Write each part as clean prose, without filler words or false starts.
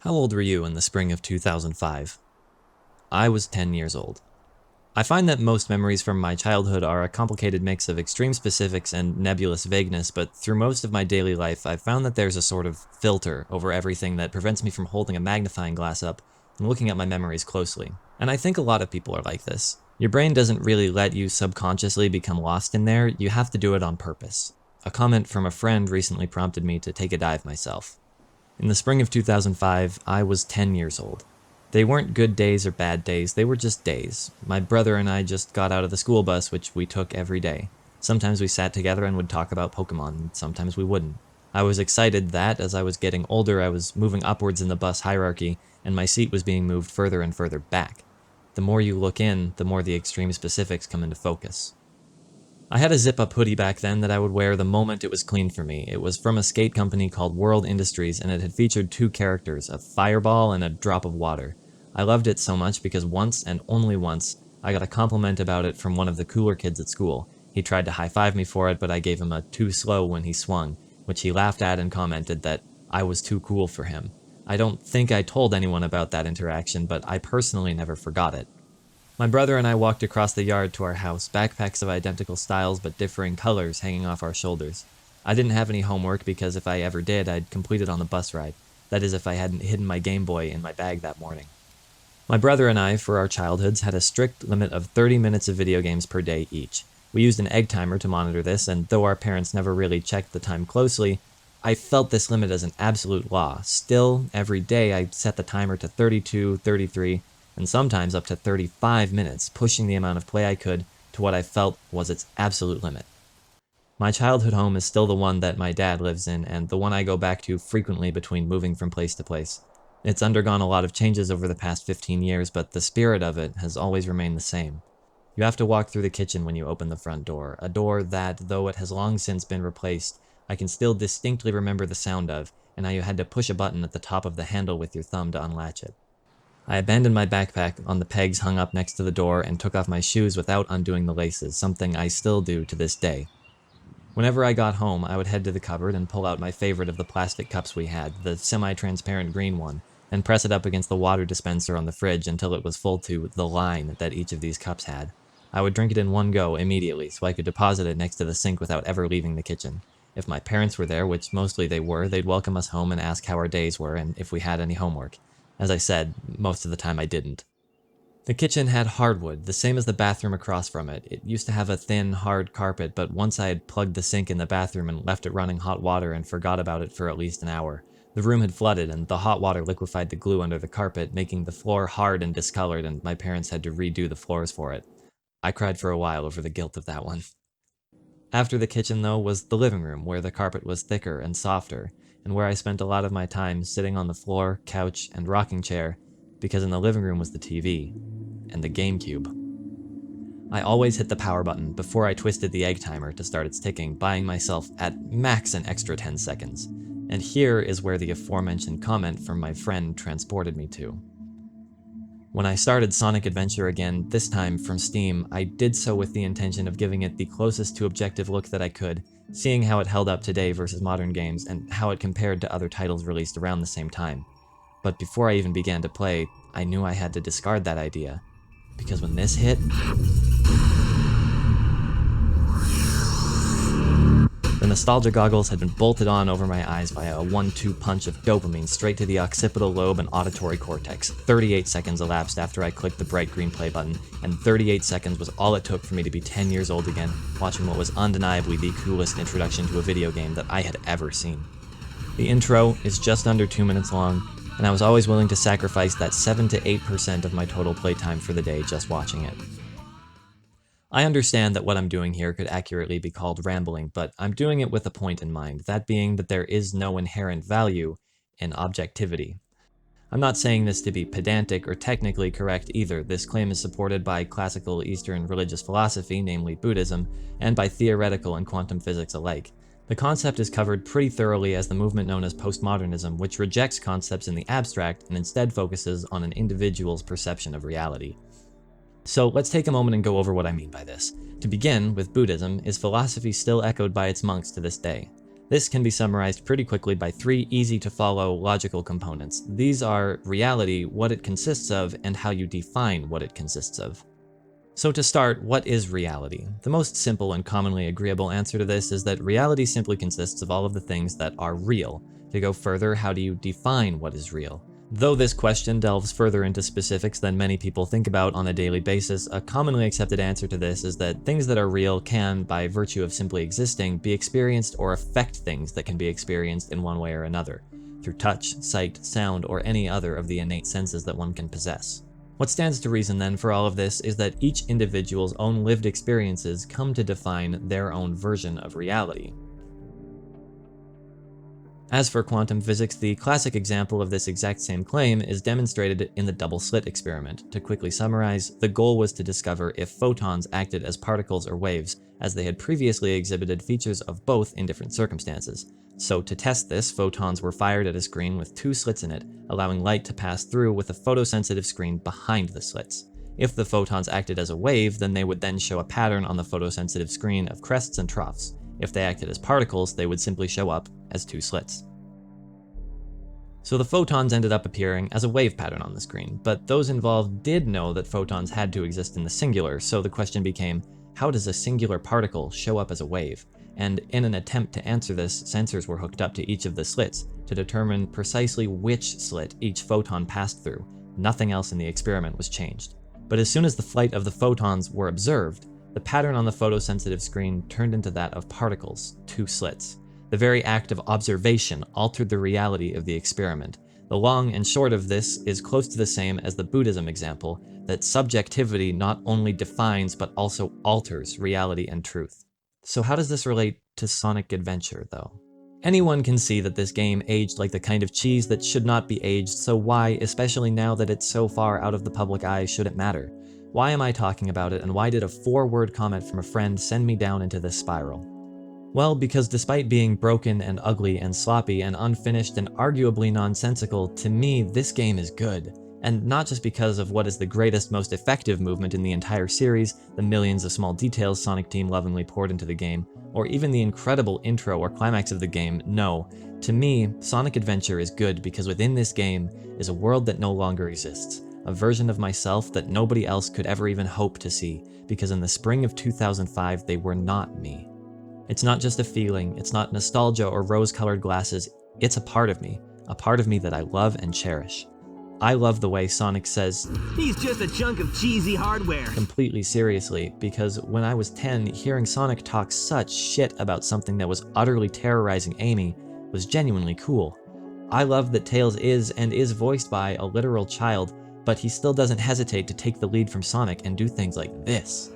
How old were you in the spring of 2005? I was 10 years old. I find that most memories from my childhood are a complicated mix of extreme specifics and nebulous vagueness, but through most of my daily life, I've found that there's a sort of filter over everything that prevents me from holding a magnifying glass up and looking at my memories closely. And I think a lot of people are like this. Your brain doesn't really let you subconsciously become lost in there, you have to do it on purpose. A comment from a friend recently prompted me to take a dive myself. In the spring of 2005, I was 10 years old. They weren't good days or bad days, they were just days. My brother and I just got out of the school bus, which we took every day. Sometimes we sat together and would talk about Pokemon, and sometimes we wouldn't. I was excited that, as I was getting older, I was moving upwards in the bus hierarchy, and my seat was being moved further and further back. The more you look in, the more the extreme specifics come into focus. I had a zip-up hoodie back then that I would wear the moment it was cleaned for me. It was from a skate company called World Industries, and it had featured two characters, a fireball and a drop of water. I loved it so much because once, and only once, I got a compliment about it from one of the cooler kids at school. He tried to high-five me for it, but I gave him a too slow when he swung, which he laughed at and commented that I was too cool for him. I don't think I told anyone about that interaction, but I personally never forgot it. My brother and I walked across the yard to our house, backpacks of identical styles but differing colors hanging off our shoulders. I didn't have any homework because if I ever did, I'd complete it on the bus ride. That is, if I hadn't hidden my Game Boy in my bag that morning. My brother and I, for our childhoods, had a strict limit of 30 minutes of video games per day each. We used an egg timer to monitor this, and though our parents never really checked the time closely, I felt this limit as an absolute law. Still, every day I set the timer to 32, 33, and sometimes up to 35 minutes, pushing the amount of play I could to what I felt was its absolute limit. My childhood home is still the one that my dad lives in, and the one I go back to frequently between moving from place to place. It's undergone a lot of changes over the past 15 years, but the spirit of it has always remained the same. You have to walk through the kitchen when you open the front door, a door that, though it has long since been replaced, I can still distinctly remember the sound of, and how you had to push a button at the top of the handle with your thumb to unlatch it. I abandoned my backpack on the pegs hung up next to the door and took off my shoes without undoing the laces, something I still do to this day. Whenever I got home, I would head to the cupboard and pull out my favorite of the plastic cups we had, the semi-transparent green one, and press it up against the water dispenser on the fridge until it was full to the line that each of these cups had. I would drink it in one go immediately so I could deposit it next to the sink without ever leaving the kitchen. If my parents were there, which mostly they were, they'd welcome us home and ask how our days were and if we had any homework. As I said, most of the time I didn't. The kitchen had hardwood, the same as the bathroom across from it. It used to have a thin, hard carpet, but once I had plugged the sink in the bathroom and left it running hot water and forgot about it for at least an hour, the room had flooded and the hot water liquefied the glue under the carpet, making the floor hard and discolored, and my parents had to redo the floors for it. I cried for a while over the guilt of that one. After the kitchen, though, was the living room, where the carpet was thicker and softer, and where I spent a lot of my time sitting on the floor, couch, and rocking chair, because in the living room was the TV, and the GameCube. I always hit the power button before I twisted the egg timer to start its ticking, buying myself at max an extra 10 seconds. And here is where the aforementioned comment from my friend transported me to. When I started Sonic Adventure again, this time from Steam, I did so with the intention of giving it the closest to objective look that I could, seeing how it held up today versus modern games, and how it compared to other titles released around the same time. But before I even began to play, I knew I had to discard that idea, because when this hit, the nostalgia goggles had been bolted on over my eyes via a 1-2 punch of dopamine straight to the occipital lobe and auditory cortex. 38 seconds elapsed after I clicked the bright green play button, and 38 seconds was all it took for me to be 10 years old again, watching what was undeniably the coolest introduction to a video game that I had ever seen. The intro is just under 2 minutes long, and I was always willing to sacrifice that 7 to 8% of my total playtime for the day just watching it. I understand that what I'm doing here could accurately be called rambling, but I'm doing it with a point in mind, that being that there is no inherent value in objectivity. I'm not saying this to be pedantic or technically correct either. This claim is supported by classical Eastern religious philosophy, namely Buddhism, and by theoretical and quantum physics alike. The concept is covered pretty thoroughly as the movement known as Postmodernism, which rejects concepts in the abstract and instead focuses on an individual's perception of reality. So let's take a moment and go over what I mean by this. To begin, with Buddhism, is philosophy still echoed by its monks to this day? This can be summarized pretty quickly by three easy-to-follow logical components. These are reality, what it consists of, and how you define what it consists of. So to start, what is reality? The most simple and commonly agreeable answer to this is that reality simply consists of all of the things that are real. To go further, how do you define what is real? Though this question delves further into specifics than many people think about on a daily basis, a commonly accepted answer to this is that things that are real can, by virtue of simply existing, be experienced or affect things that can be experienced in one way or another, through touch, sight, sound, or any other of the innate senses that one can possess. What stands to reason then for all of this is that each individual's own lived experiences come to define their own version of reality. As for quantum physics, the classic example of this exact same claim is demonstrated in the double slit experiment. To quickly summarize, the goal was to discover if photons acted as particles or waves, as they had previously exhibited features of both in different circumstances. So to test this, photons were fired at a screen with two slits in it, allowing light to pass through with a photosensitive screen behind the slits. If the photons acted as a wave, then they would then show a pattern on the photosensitive screen of crests and troughs. If they acted as particles, they would simply show up as two slits. So the photons ended up appearing as a wave pattern on the screen, but those involved did know that photons had to exist in the singular, so the question became, how does a singular particle show up as a wave? And in an attempt to answer this, sensors were hooked up to each of the slits to determine precisely which slit each photon passed through. Nothing else in the experiment was changed. But as soon as the flight of the photons were observed, the pattern on the photosensitive screen turned into that of particles, two slits. The very act of observation altered the reality of the experiment. The long and short of this is close to the same as the Buddhism example, that subjectivity not only defines but also alters reality and truth. So how does this relate to Sonic Adventure, though? Anyone can see that this game aged like the kind of cheese that should not be aged, so why, especially now that it's so far out of the public eye, should it matter? Why am I talking about it, and why did a 4-word comment from a friend send me down into this spiral? Well, because despite being broken and ugly and sloppy and unfinished and arguably nonsensical, to me, this game is good. And not just because of what is the greatest, most effective movement in the entire series, the millions of small details Sonic Team lovingly poured into the game, or even the incredible intro or climax of the game, no. To me, Sonic Adventure is good because within this game is a world that no longer exists, a version of myself that nobody else could ever even hope to see, because in the spring of 2005, they were not me. It's not just a feeling, it's not nostalgia or rose-colored glasses, it's a part of me that I love and cherish. I love the way Sonic says, "He's just a chunk of cheesy hardware," completely seriously, because when I was 10, hearing Sonic talk such shit about something that was utterly terrorizing Amy was genuinely cool. I love that Tails is and is voiced by a literal child, but he still doesn't hesitate to take the lead from Sonic and do things like this.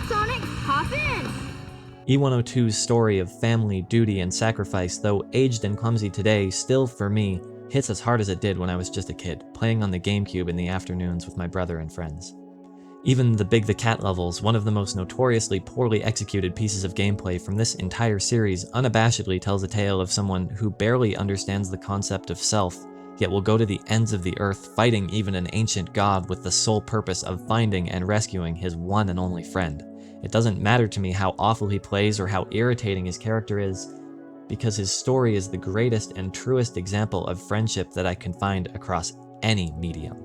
Sonic, hop in! E102's story of family, duty, and sacrifice, though aged and clumsy today, still, for me, hits as hard as it did when I was just a kid, playing on the GameCube in the afternoons with my brother and friends. Even the Big the Cat levels, one of the most notoriously poorly executed pieces of gameplay from this entire series, unabashedly tells a tale of someone who barely understands the concept of self, yet will go to the ends of the earth fighting even an ancient god with the sole purpose of finding and rescuing his one and only friend. It doesn't matter to me how awful he plays or how irritating his character is, because his story is the greatest and truest example of friendship that I can find across any medium.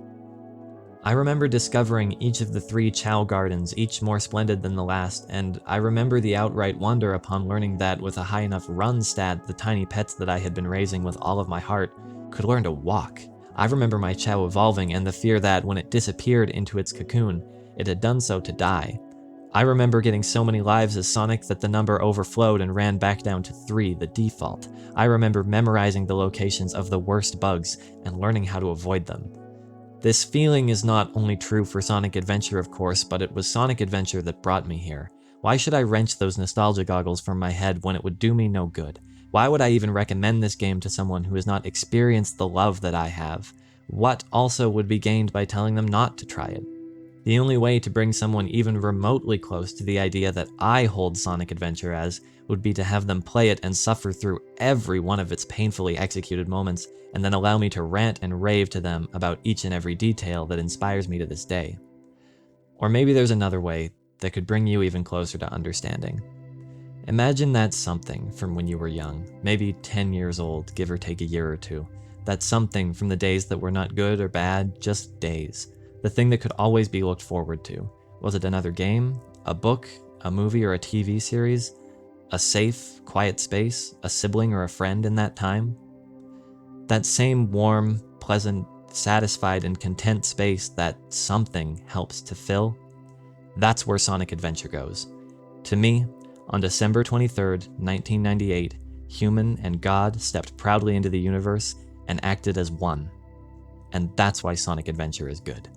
I remember discovering each of the 3 Chow Gardens, each more splendid than the last, and I remember the outright wonder upon learning that with a high enough run stat, the tiny pets that I had been raising with all of my heart could learn to walk. I remember my Chow evolving and the fear that when it disappeared into its cocoon, it had done so to die. I remember getting so many lives as Sonic that the number overflowed and ran back down to 3, the default. I remember memorizing the locations of the worst bugs and learning how to avoid them. This feeling is not only true for Sonic Adventure, of course, but it was Sonic Adventure that brought me here. Why should I wrench those nostalgia goggles from my head when it would do me no good? Why would I even recommend this game to someone who has not experienced the love that I have? What also would be gained by telling them not to try it? The only way to bring someone even remotely close to the idea that I hold Sonic Adventure as would be to have them play it and suffer through every one of its painfully executed moments, and then allow me to rant and rave to them about each and every detail that inspires me to this day. Or maybe there's another way that could bring you even closer to understanding. Imagine that something from when you were young, maybe 10 years old, give or take a year or two. That something from the days that were not good or bad, just days. The thing that could always be looked forward to. Was it another game, a book, a movie or a TV series? A safe, quiet space, a sibling or a friend in that time? That same warm, pleasant, satisfied, and content space that something helps to fill? That's where Sonic Adventure goes. To me, on December 23rd, 1998, human and God stepped proudly into the universe and acted as one. And that's why Sonic Adventure is good.